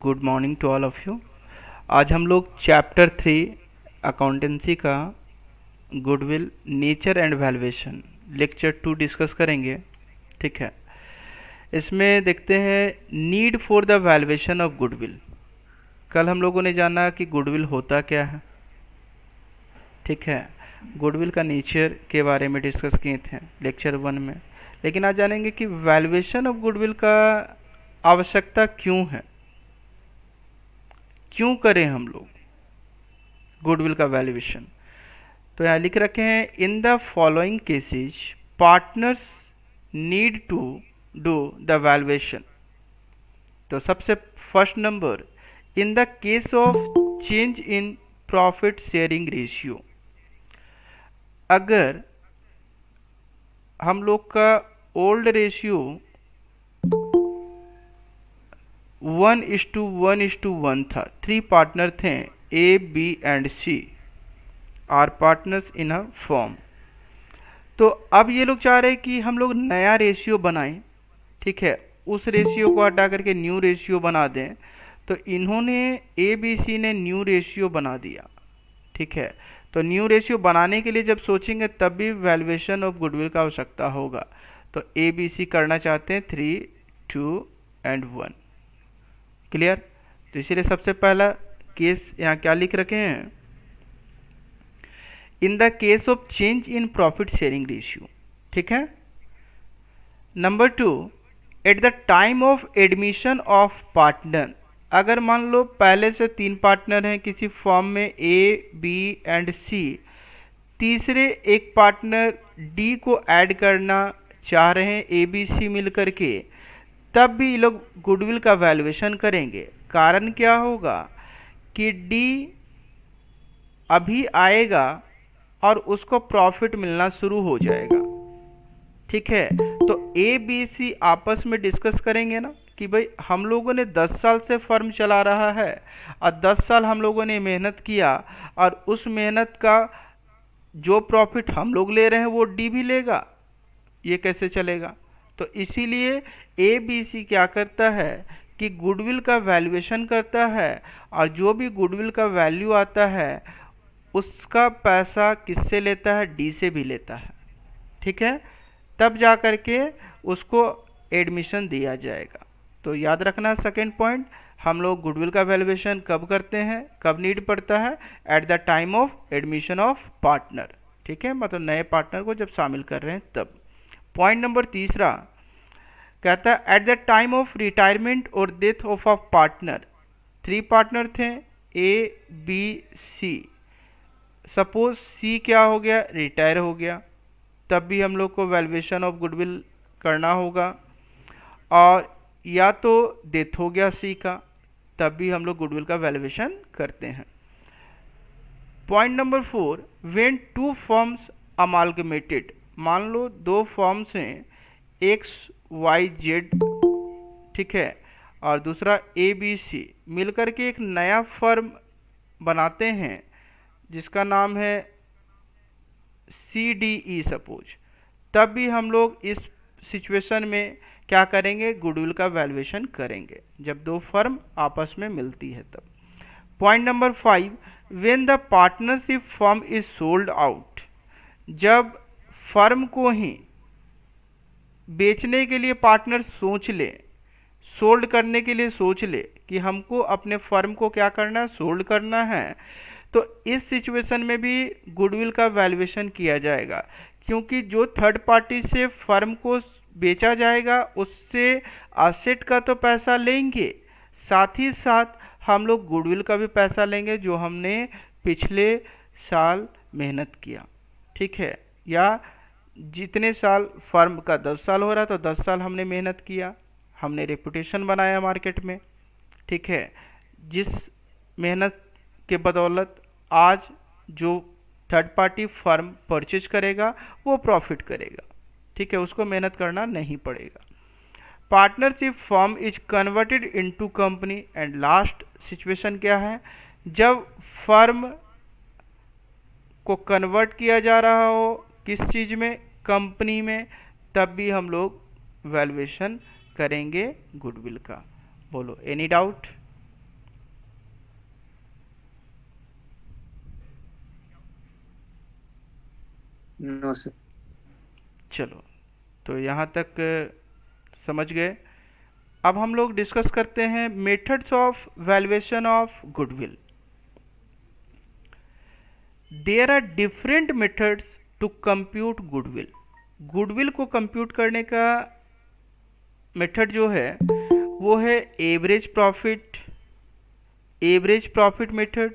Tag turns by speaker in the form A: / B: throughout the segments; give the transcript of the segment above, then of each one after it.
A: Good morning to all of you. आज हम लोग चैप्टर 3 अकाउंटेंसी का goodwill nature and valuation lecture 2 discuss करेंगे। ठीक है, इसमें देखते हैं need for the valuation of goodwill. कल हम लोगों ने जाना कि गुडविल होता क्या है। ठीक है, गुडविल का नेचर के बारे में डिस्कस किए थे लेक्चर 1 में, लेकिन आज जानेंगे कि वैल्यूएशन ऑफ गुडविल का आवश्यकता क्यों है, क्यों करें हम लोग गुडविल का वैल्यूएशन। तो यहाँ लिख रखे हैं in the following cases partners need to do the valuation. तो सबसे first number, in the case of change in profit sharing ratio. अगर हम लोग का ओल्ड रेशियो 1:1:1 था, 3 पार्टनर थे, A B and C are partners in a firm. तो अब ये लोग चाह रहे हैं कि हम लोग नया रेशियो बनाएं। ठीक है, उस रेशियो को हटा करके न्यू रेशियो बना दें। तो इन्होंने ए बी सी ने न्यू रेशियो बना दिया। ठीक है, तो न्यू रेशियो बनाने के लिए जब सोचेंगे तब भी वैल्यूएशन ऑफ गुडविल का आवश्यकता होगा। तो ए बी सी करना चाहते हैं 3, 2 एंड 1। क्लियर? तो इसीलिए सबसे पहला केस यहाँ क्या लिख रखे हैं, in the case of change in profit sharing ratio. ठीक है। Number 2, eight the time of admission of partner. अगर मान लो पहले से 3 पार्टनर हैं किसी फॉर्म में, ए बी एंड सी, तीसरे एक पार्टनर डी को ऐड करना चाह रहे हैं ए बी सी मिल करके, तब भी ये लोग गुडविल का वैल्यूएशन करेंगे। कारण क्या होगा कि डी अभी आएगा और उसको प्रॉफिट मिलना शुरू हो जाएगा। ठीक है, तो ए बी सी आपस में डिस्कस करेंगे ना कि भाई हम लोगों ने 10 साल से फर्म चला रहा है और 10 साल हम लोगों ने मेहनत किया और उस मेहनत का जो प्रॉफिट हम लोग ले रहे हैं वो डी भी लेगा, ये कैसे चलेगा। तो इसीलिए ए बी सी क्या करता है कि गुडविल का वैल्यूएशन करता है और जो भी गुडविल का वैल्यू आता है उसका पैसा किससे लेता है, डी से भी लेता है। ठीक है, तब जा कर के उसको एडमिशन दिया जाएगा। तो याद रखना सेकेंड पॉइंट, हम लोग गुडविल का वैल्यूएशन कब करते हैं, कब नीड पड़ता है, at the time of admission of partner. ठीक है, मतलब नए पार्टनर को जब शामिल कर रहे हैं तब। पॉइंट नंबर तीसरा कहता है at the time of retirement और death of a partner. 3 partner थे, A B C. Suppose C क्या हो गया, रिटायर हो गया, तब भी हम लोग को वैल्यूएशन ऑफ गुडविल करना होगा। और या तो डेथ हो गया सी का, तब भी हम लोग गुडविल का वैल्यूएशन करते हैं। Point number 4, when 2 forms amalgamated. मान लो 2 फॉर्म्स हैं, एक्स वाई जेड, ठीक है, और दूसरा ए बी सी, मिलकर के एक नया फर्म बनाते हैं जिसका नाम है सी डी ई सपोज। तब भी हम लोग इस सिचुएशन में क्या करेंगे, गुडविल का वैल्यूएशन करेंगे जब 2 फर्म आपस में मिलती है तब। Point number 5, when the partnership firm is sold out. जब फर्म को ही बेचने के लिए पार्टनर सोच ले, सोल्ड करने के लिए सोच ले कि हमको अपने फर्म को क्या करना है, सोल्ड करना है, तो इस सिचुएशन में भी गुडविल का वैल्यूएशन किया जाएगा। क्योंकि जो थर्ड पार्टी से फर्म को बेचा जाएगा उससे असेट का तो पैसा लेंगे, साथ ही साथ हम लोग गुडविल का भी पैसा लेंगे जो हमने पिछले साल मेहनत किया। ठीक है, या जितने साल फर्म का 10 साल हो रहा तो 10 साल हमने मेहनत किया, हमने रेपुटेशन बनाया मार्केट में। ठीक है, जिस मेहनत के बदौलत आज जो थर्ड पार्टी फर्म परचेज करेगा वो प्रॉफिट करेगा। ठीक है, उसको मेहनत करना नहीं पड़ेगा। Partnership firm is converted into company. And last situation क्या है, जब फर्म को कन्वर्ट किया जा रहा हो किस चीज़ में, कंपनी में, तब भी हम लोग वैल्यूएशन करेंगे गुडविल का। बोलो, एनी डाउट?
B: No sir.
A: चलो, तो यहाँ तक समझ गए। अब हम लोग डिस्कस करते हैं methods of valuation of goodwill. There are different methods to compute goodwill. Goodwill को कंप्यूट करने का मेथड जो है वो है एवरेज प्रॉफिट मेथड,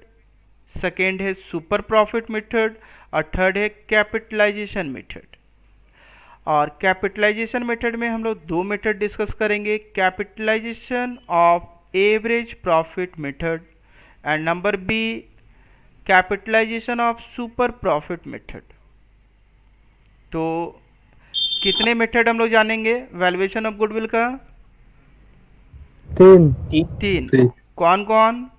A: सेकेंड है सुपर प्रॉफिट मेथड, और थर्ड है कैपिटलाइजेशन मेथड। और कैपिटलाइजेशन मेथड में हम लोग दो मेथड डिस्कस करेंगे, capitalisation of average profit method and number B capitalisation of super profit method. तो कितने मेथड हम लोग जानेंगे वैल्यूएशन ऑफ गुडविल का?
C: तीन।
A: तीन।
D: ठीक।
A: कौन कौन?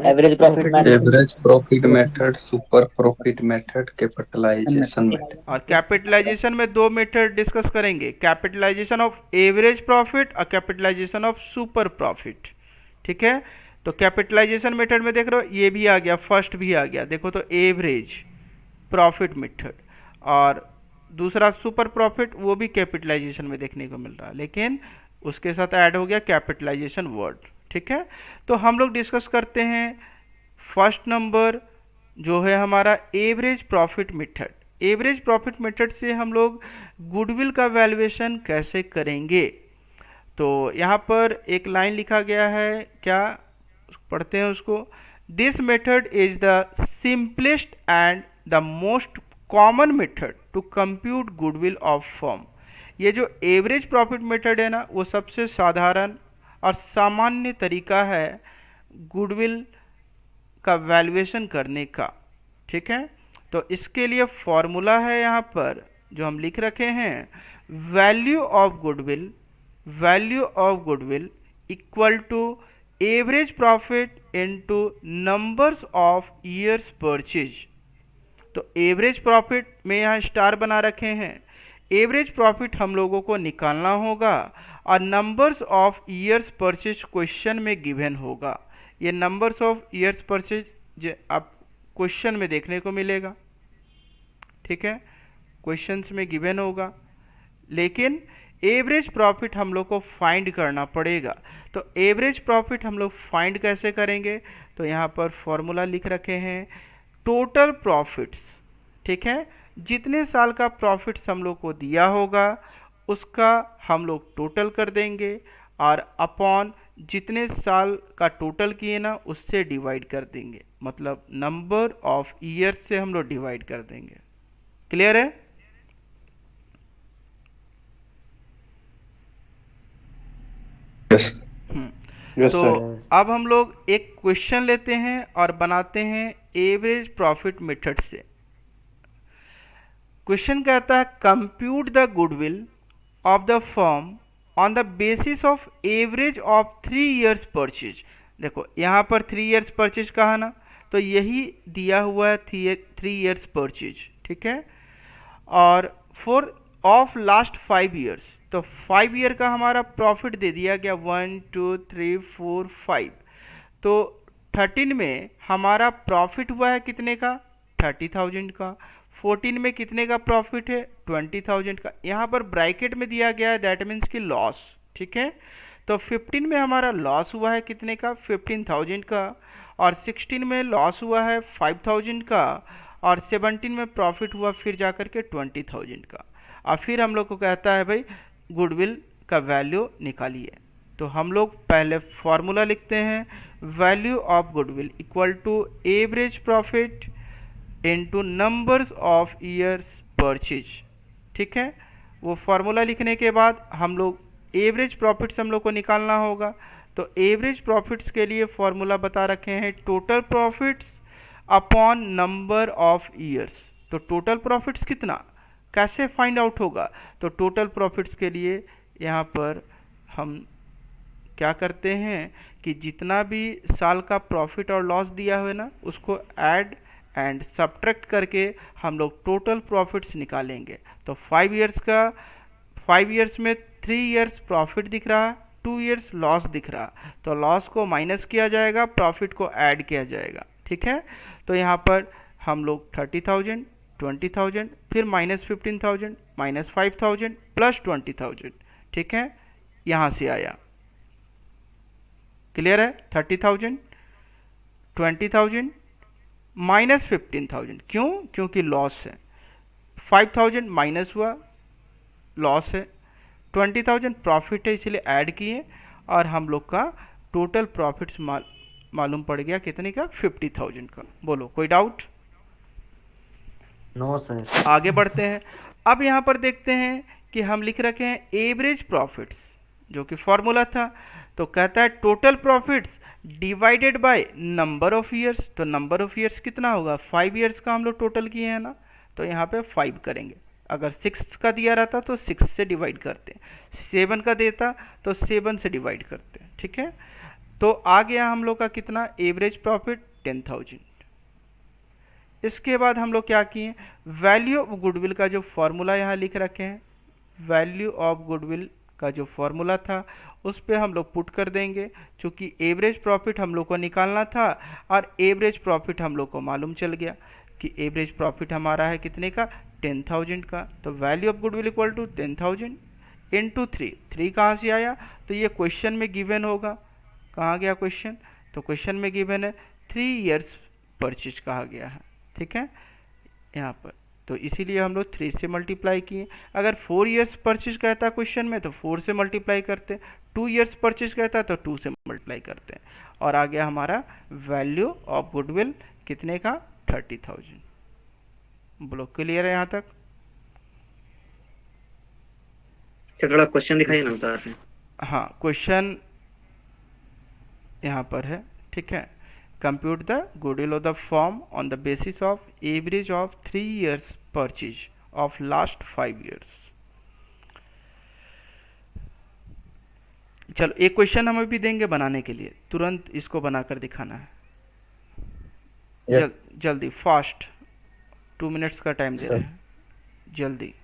B: Average profit method,
D: average profit method, super profit method, capitalisation method.
A: और कैपिटलाइजेशन में दो मेथड डिस्कस करेंगे, कैपिटलाइजेशन ऑफ एवरेज प्रॉफिट और कैपिटलाइजेशन ऑफ सुपर प्रॉफिट। ठीक है, तो कैपिटलाइजेशन मेथड में देख रहे हो ये भी आ गया, फर्स्ट भी आ गया, देखो तो एवरेज प्रॉफिट मेथड, और दूसरा सुपर प्रॉफिट वो भी कैपिटलाइजेशन में देखने को मिल रहा है, लेकिन उसके साथ ऐड हो गया कैपिटलाइजेशन वर्ड। ठीक है, तो हम लोग डिस्कस करते हैं फर्स्ट नंबर जो है हमारा average profit method. Average profit method से हम लोग गुडविल का वैल्यूएशन कैसे करेंगे? तो यहाँ पर एक लाइन लिखा गया है, क्या पढ़ते हैं उसको। This method is the simplest and the most common method to compute goodwill of firm. ये जो एवरेज प्रॉफिट मेथड है ना, वो सबसे साधारण और सामान्य तरीका है गुडविल का वैल्यूएशन करने का। ठीक है, तो इसके लिए फॉर्मूला है यहाँ पर जो हम लिख रखे हैं, value of goodwill equal to average profit into numbers of years purchase. तो एवरेज प्रॉफिट में यहाँ स्टार बना रखे हैं, एवरेज प्रॉफिट हम लोगों को निकालना होगा और numbers of years purchase question में गिवन होगा। ये नंबर्स ऑफ ईयर्स परचेज आप क्वेश्चन में देखने को मिलेगा। ठीक है, क्वेश्चंस में गिवन होगा, लेकिन एवरेज प्रॉफिट हम लोग को फाइंड करना पड़ेगा। तो एवरेज प्रॉफिट हम लोग फाइंड कैसे करेंगे? तो यहाँ पर फॉर्मूला लिख रखे हैं, टोटल प्रॉफिट्स। ठीक है, जितने साल का प्रॉफिट्स हम लोग को दिया होगा उसका हम लोग टोटल कर देंगे और अपॉन जितने साल का टोटल किए ना उससे डिवाइड कर देंगे, मतलब नंबर ऑफ ईयर्स से हम लोग डिवाइड कर देंगे। क्लियर है?
D: यस।
B: यस
A: तो
B: सर।
A: अब हम लोग एक क्वेश्चन लेते हैं और बनाते हैं एवरेज प्रॉफिट मेथड से। क्वेश्चन कहता है compute the goodwill of the firm on the basis of average of 3 years purchase. देखो यहाँ पर 3 ईयर्स परचेज कहा ना, तो यही दिया हुआ है 3 ईयर्स परचेज। ठीक है, और फॉर ऑफ लास्ट 5 ईयर्स, तो 5 ईयर का हमारा प्रॉफिट दे दिया गया 1 2 3 4 5। तो 13 में हमारा प्रॉफिट हुआ है कितने का? 30,000 का। 14 में कितने का प्रॉफिट है? 20,000 का। यहाँ पर ब्रैकेट में दिया गया है, दैट मीन्स कि लॉस। ठीक है, तो 15 में हमारा लॉस हुआ है कितने का? 15,000 का। और 16 में लॉस हुआ है 5,000 का। और 17 में प्रॉफिट हुआ फिर जा कर के 20,000 का। और फिर हम लोग को कहता है भाई गुडविल का वैल्यू निकालिए। तो हम लोग पहले फॉर्मूला लिखते हैं, value of goodwill equal to average profit into numbers of years purchase. ठीक है, वो फार्मूला लिखने के बाद हम लोग एवरेज प्रॉफिट्स हम लोग को निकालना होगा। तो एवरेज प्रॉफिट्स के लिए फॉर्मूला बता रखे हैं, total profits upon number of years. तो टोटल प्रॉफिट्स कितना, कैसे फाइंड आउट होगा? तो टोटल प्रॉफिट्स के लिए यहाँ पर हम क्या करते हैं कि जितना भी साल का प्रॉफिट और लॉस दिया हुआ है ना, उसको ऐड एंड सब्ट्रैक्ट करके हम लोग टोटल प्रॉफिट्स निकालेंगे। तो 5 ईयर्स का, 5 ईयर्स में 3 ईयर्स प्रॉफिट दिख रहा, 2 ईयर्स लॉस दिख रहा, तो लॉस को माइनस किया जाएगा, प्रॉफिट को ऐड किया जाएगा। ठीक है, तो यहाँ पर हम लोग 30,000, 20,000, फिर -15,000, -5,000 प्लस 20,000, ठीक है, यहाँ से आया। क्लियर है? 30,000, 20,000, -15,000, क्यों? क्योंकि लॉस है। 5,000 माइनस हुआ, लॉस है। 20,000 प्रॉफिट है, इसलिए ऐड किए, और हम लोग का टोटल प्रॉफिट्स मालूम पड़ गया कितने का? 50,000 का। बोलो, कोई डाउट?
B: No sir.
A: आगे बढ़ते हैं। अब यहाँ पर देखते हैं कि हम लिख रखे हैं एवरेज प्रॉफिट्स, जो कि फॉर्मूला था। तो कहता है total profits divided by number of years. तो नंबर ऑफ ईयर्स कितना होगा? 5 ईयर्स का हम लोग टोटल किए हैं ना, तो यहाँ पे 5 करेंगे। अगर 6 का दिया रहता तो 6 से डिवाइड करते, 7 का देता तो 7 से डिवाइड करते, ठीक है। तो आ गया हम लोग का कितना? Average profit 10,000। इसके बाद हम लोग क्या किए? वैल्यू ऑफ गुडविल का जो फॉर्मूला यहाँ लिख रखे हैं, वैल्यू ऑफ गुडविल का जो फॉर्मूला था उस पे हम लोग पुट कर देंगे, क्योंकि एवरेज प्रॉफिट हम लोग को निकालना था और एवरेज प्रॉफिट हम लोग को मालूम चल गया कि एवरेज प्रॉफिट हमारा है कितने का? 10,000 का। तो value of goodwill equal to 10,000 into 3। 3 कहाँ से आया? तो ये क्वेश्चन में गिवन होगा। कहाँ गया क्वेश्चन? तो क्वेश्चन में गिवन है 3 ईयर्स परचेज कहा गया है, ठीक है, यहाँ पर। तो इसीलिए हम लोग 3 से मल्टीप्लाई किए। अगर 4 ईयर्स परचेज कहता है क्वेश्चन में तो 4 से मल्टीप्लाई करते, 2 ईयर्स परचेज कहता है तो 2 से मल्टीप्लाई करते हैं, और आ गया हमारा वैल्यू ऑफ गुडविल कितने का? 30,000। बोलो, क्लियर है यहाँ तक?
C: अच्छा, थोड़ा क्वेश्चन दिखाइए ना, बता रहे हैं।
A: हाँ, क्वेश्चन यहाँ पर है, ठीक है। Compute the goodwill of the form on the basis of average of 3 years purchase of last 5 years. चलो, एक क्वेश्चन हमें भी देंगे बनाने के लिए, तुरंत इसको बनाकर दिखाना है।
D: Yes.
A: जल्दी, फास्ट, 2 मिनट्स का टाइम दे
D: Sir.
A: रहे हैं, जल्दी।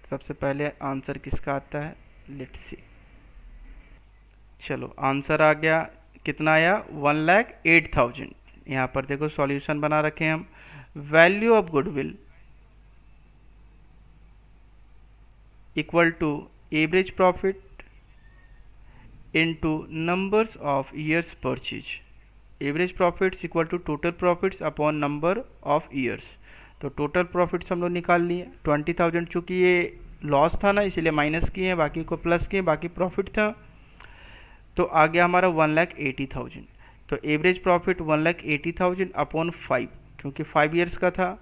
A: सबसे पहले आंसर किसका आता है? Let's see. चलो, आंसर आ गया, कितना आया? 1,08,000। यहाँ पर देखो सॉल्यूशन बना रखे हैं हम। Value of goodwill equal to average profit into numbers of years purchase. Average profits equal to total profits upon number of years. तो टोटल प्रॉफिट्स हम लोग निकाल लिए। 20,000 चूँकि ये लॉस था ना, इसीलिए माइनस किए हैं, बाकी को प्लस किए, बाकी प्रॉफिट था। तो आ गया हमारा 1,80,000। तो एवरेज प्रॉफिट 1,80,000 अपॉन 5, क्योंकि 5 ईयर्स का था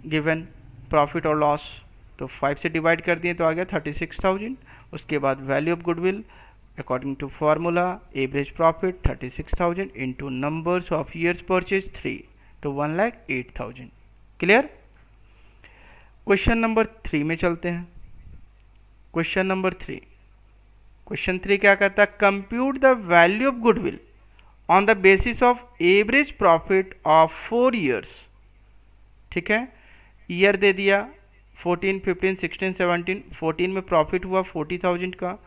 A: गिवन प्रॉफिट और लॉस, तो 5 से डिवाइड कर दिए तो आ गया 36,000। उसके बाद value of goodwill according to formula average profit 36,000 into numbers of years purchase 3, तो 1,08,000। क्लियर? क्वेश्चन नंबर 3 में चलते हैं। क्वेश्चन नंबर 3, क्वेश्चन 3 क्या कहता है? Compute the value of goodwill on the basis of average profit of 4 years. ठीक है, year दे दिया 14, 15, 16, 17। 14 में प्रॉफिट हुआ 40,000 का,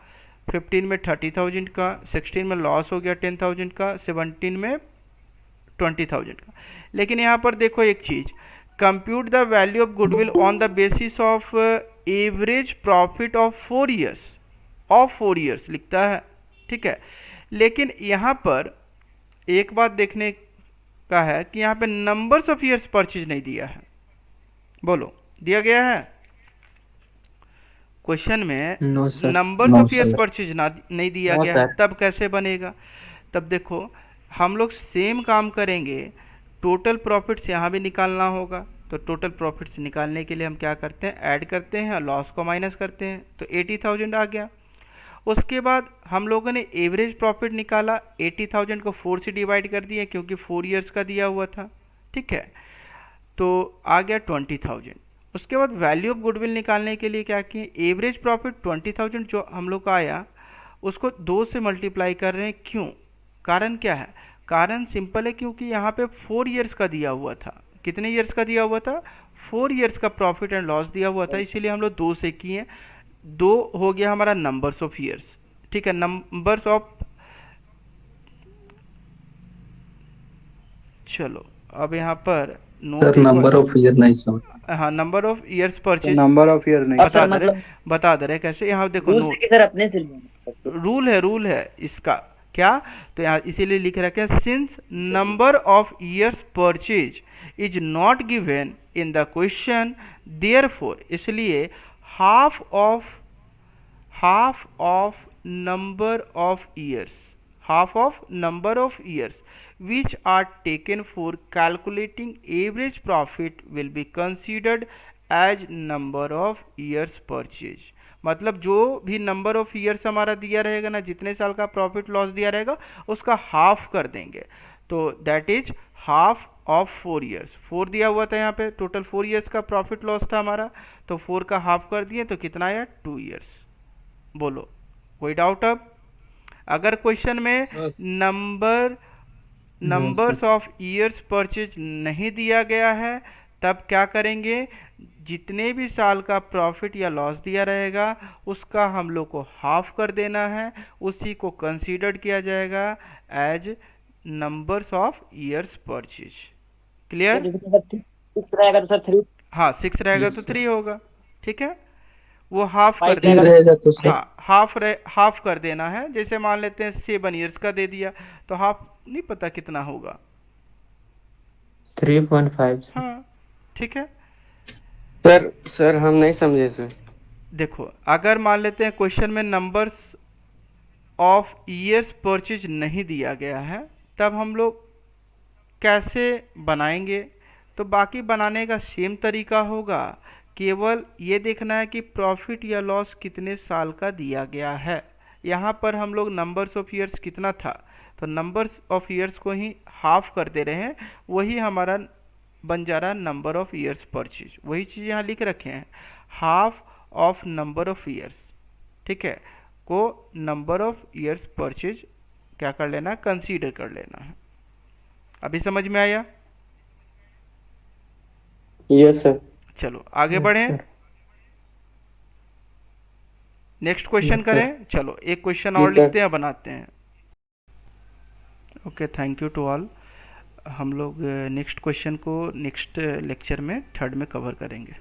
A: 15 में 30,000 का, 16 में लॉस हो गया 10,000 का, 17 में 20,000 का। लेकिन यहाँ पर देखो एक चीज़, compute the value of goodwill on the basis of average profit of 4 years, of 4 years लिखता है। ठीक है, लेकिन यहाँ पर एक बात देखने का है कि यहाँ पे नंबर्स ऑफ ईयर्स परचेज नहीं दिया है। बोलो, दिया गया है? क्वेश्चन में
D: No, sir.
A: Numbers
B: No,
A: of years
B: sir.
A: Purchase नहीं दिया
B: No,
A: गया है,
B: sir.
A: तब कैसे बनेगा? तब देखो, हम लोग सेम काम करेंगे, टोटल प्रॉफिट्स यहाँ भी निकालना होगा। तो टोटल प्रॉफिट्स निकालने के लिए हम क्या करते हैं? ऐड करते हैं और लॉस को माइनस करते हैं, तो 80,000 आ गया। उसके बाद हम लोगों ने एवरेज प्रॉफिट निकाला, 80,000 को 4 से डिवाइड कर दिए क्योंकि 4 ईयर्स का दिया हुआ था। ठीक है, तो आ गया 20,000। उसके बाद वैल्यू ऑफ गुडविल निकालने के लिए क्या किए? एवरेज प्रॉफिट 20,000 जो हम लोग का आया उसको 2 से मल्टीप्लाई कर रहे हैं। क्यों? कारण क्या है? कारण सिंपल है, क्योंकि यहाँ पे 4 ईयर्स का दिया हुआ था। कितने ईयर्स का दिया हुआ था? 4 ईयर्स का प्रॉफिट एंड लॉस दिया हुआ था, इसीलिए हम लोग 2 से किए। 2 हो गया हमारा नंबर्स ऑफ ईयर्स। ठीक है, नंबर्स ऑफ, चलो अब यहाँ पर
D: सर नंबर ऑफ ईयर नहीं समझ।
A: हाँ, नंबर ऑफ ईयर्स
E: तो
A: परचेज
E: नंबर ऑफ ईयर नहीं।
B: और सर मतलब
A: बता दे रहे कैसे। यहाँ देखो
B: रूल
A: नोट,
B: से कि सर अपने से लेना।
A: रूल है इसका क्या, तो यहाँ इसीलिए लिख रखे हैं since number of years purchase is not given in the question therefore, इसलिए half of number of years, half of number of years which are taken for calculating average profit will be considered as number of years purchase। मतलब जो भी number of years हमारा दिया रहेगा ना, जितने साल का प्रॉफिट लॉस दिया रहेगा उसका हाफ कर देंगे, तो that is half of 4 years. 4 दिया हुआ था यहाँ पे, टोटल 4 ईयर्स का प्रॉफिट लॉस था हमारा, तो 4 का हाफ कर दिए तो कितना आया 2 ईयर्स। बोलो कोई डाउट? अब अगर क्वेश्चन में नंबर्स ऑफ ईयर्स परचेज नहीं दिया गया है तब क्या करेंगे, जितने भी साल का प्रॉफिट या लॉस दिया रहेगा उसका हम लोग को हाफ कर देना है, उसी को कंसीडर किया जाएगा as numbers of years purchase. Clear?
B: Six रहेगा तो सर 3।
A: हाँ 6 रहेगा तो 3 होगा, ठीक है, वो हाफ कर
B: 5
A: देना
D: रहेगा तो सर
A: हाँ हाफ कर देना है। जैसे मान लेते हैं 7 ईयर्स का दे दिया तो हाफ नहीं पता कितना होगा,
F: 3.5।
A: हाँ ठीक है।
G: सर हम नहीं समझे सर।
A: देखो अगर मान लेते हैं क्वेश्चन में नंबर्स ऑफ ईयर्स परचेज नहीं दिया गया है तब हम लोग कैसे बनाएंगे, तो बाकी बनाने का सेम तरीका होगा, केवल ये देखना है कि प्रॉफिट या लॉस कितने साल का दिया गया है। यहाँ पर हम लोग नंबर्स ऑफ ईयर्स कितना था, तो नंबर्स ऑफ ईयर्स को ही हाफ कर दे रहे हैं, वही हमारा बन जा रहा है नंबर ऑफ ईयर्स परचेज। वही चीज़ यहाँ लिख रखे हैं, half of number of years, ठीक है, को नंबर ऑफ ईयर्स परचेज क्या कर लेना है, कंसीडर कर लेना है। अभी समझ में आया?
G: Yes sir.
A: चलो आगे बढ़ें, नेक्स्ट क्वेश्चन करें। चलो एक क्वेश्चन और
G: Yes, sir.
A: लिखते हैं, बनाते हैं। Okay, thank you to all. हम लोग नेक्स्ट क्वेश्चन को नेक्स्ट लेक्चर में 3rd में कवर करेंगे।